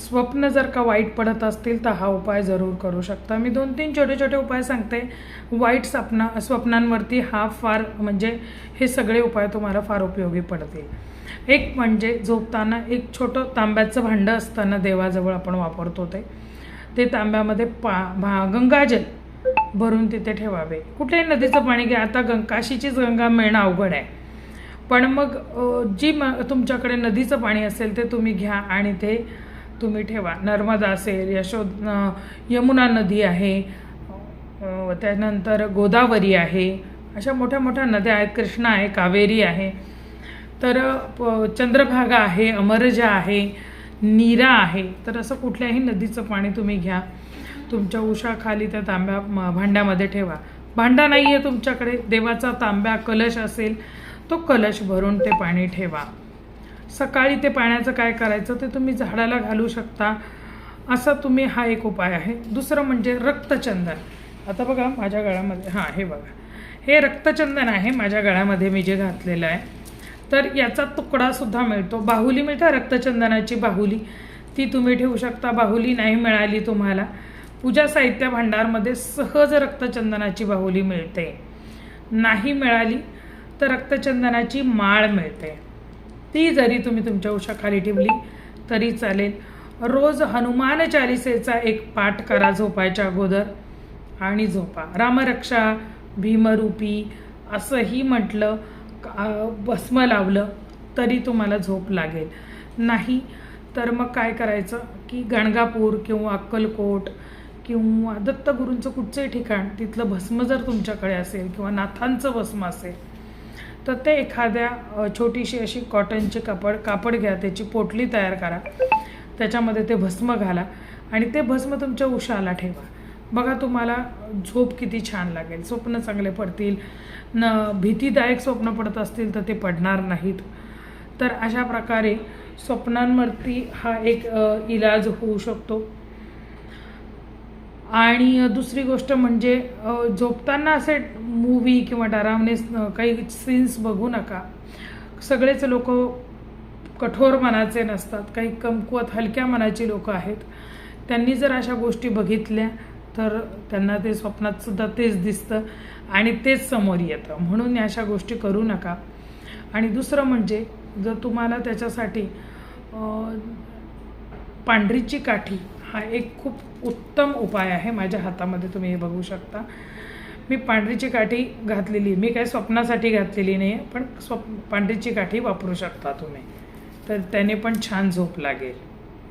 स्वप्न जर का वाईट पडत असतील तर हा उपाय जरूर करू शकता। मी 2-3 छोटे छोटे उपाय सांगते वाईट स्वप्नांवरती। हा फार म्हणजे हे सगळे उपाय तुम्हाला फार उपयोगी पडतील। एक म्हणजे झोपताना एक छोटं तांब्याचं भांडं असताना देवाजवळ आपण वापरतो ते तांब्यामध्ये गंगाजल भरून तिथे ठेवावे। कुठल्याही नदीचं पाणी घ्या। आता काशीचीच गंगा मिळणं अवघड आहे, पण मग तुमच्याकडे नदीचं पाणी असेल ते तुम्ही घ्या आणि ते तुम्ही ठेवा। नर्मदा असेल, यमुना नदी आहे, त्यानंतर गोदावरी आहे, अशा मोठ्या मोठ्या नद्या आहेत, कृष्णा आहे, कावेरी आहे, तर चंद्रभागा आहे, अमरजा आहे, नीरा आहे। तर असं कुठल्याही नदीचं पाणी तुम्ही घ्या, तुमच्या उशाखाली त्या भांड्यामध्ये ठेवा। भांडा नाही आहे तुमच्याकडे, देवाचा तांब्या कलश असेल तो कलश भरून ते पाणी ठेवा। सकाळी ते पाण्याचं काय करायचं ते तुम्ही झाडाला घालू शकता। असा तुम्ही हा एक उपाय आहे। दुसरं म्हणजे रक्तचंदन। आता बघा माझ्या गळ्यामध्ये, हां हे बघा, हे रक्तचंदन आहे माझ्या गळ्यामध्ये मी जे घातलेलं आहे। तर याचा तुकडासुद्धा मिळतो, बाहुली मिळते रक्तचंदनाची बाहुली, ती तुम्ही ठेवू शकता। बाहुली नाही मिळाली तुम्हाला, पूजा साहित्य भांडारमध्ये सहज रक्तचंदनाची बाहुली मिळते। नाही मिळाली तर रक्तचंदनाची माळ मिळते, ती जरी तुम्ही तुमच्या उशाखाली ठेवली तरी चालेल। रोज हनुमान चालिसेचा एक पाठ करा झोपायच्या अगोदर आणि झोपा। रामरक्षा भीमरूपी असंही म्हटलं, भस्म लावलं तरी तुम्हाला झोप लागेल। नाही तर मग काय करायचं की गाणगापूर किंवा अक्कलकोट किंवा दत्तगुरूंचं कुठचंही ठिकाण, तिथलं भस्म जर तुमच्याकडे असेल किंवा नाथांचं भस्म असेल तर ते एखाद्या छोटीशी अशी कॉटनची कापड घ्या, त्याची पोटली तयार करा, त्याच्यामध्ये ते भस्म घाला आणि ते भस्म तुमच्या उशाला ठेवा। बघा तुम्हाला झोप किती छान लागेल, स्वप्न चांगले पडतील, भीतीदायक स्वप्न पडत असतील तर ते पडणार नाहीत। तर अशा प्रकारे स्वप्नांवरती हा एक इलाज होऊ शकतो। आणि दुसरी गोष्ट म्हणजे झोपताना असे मूवी किंवा डरावणे काही सीन्स बघू नका। सगळेच लोक कठोर मनाचे नसतात, काही कमकुवत हलक्या मनाची लोक आहेत। त्यांनी जर अशा गोष्टी बघितल्या तर त्यांना ते स्वप्नात सुद्धा तेच दिसतं आणि तेच समोर येतं, म्हणून अशा गोष्टी करू नका। आणि दुसरं म्हणजे जर तुम्हाला त्याच्यासाठी पांढरीची काठी हा एक खूप उत्तम उपाय आहे। माझ्या हातामध्ये तुम्ही हे बघू शकता, मी पांढरीची काठी घातलेली, मी काही स्वप्नासाठी घातलेली नाही आहे, पण पांढरीची काठी वापरू शकता तुम्ही, तर त्याने पण छान झोप लागेल।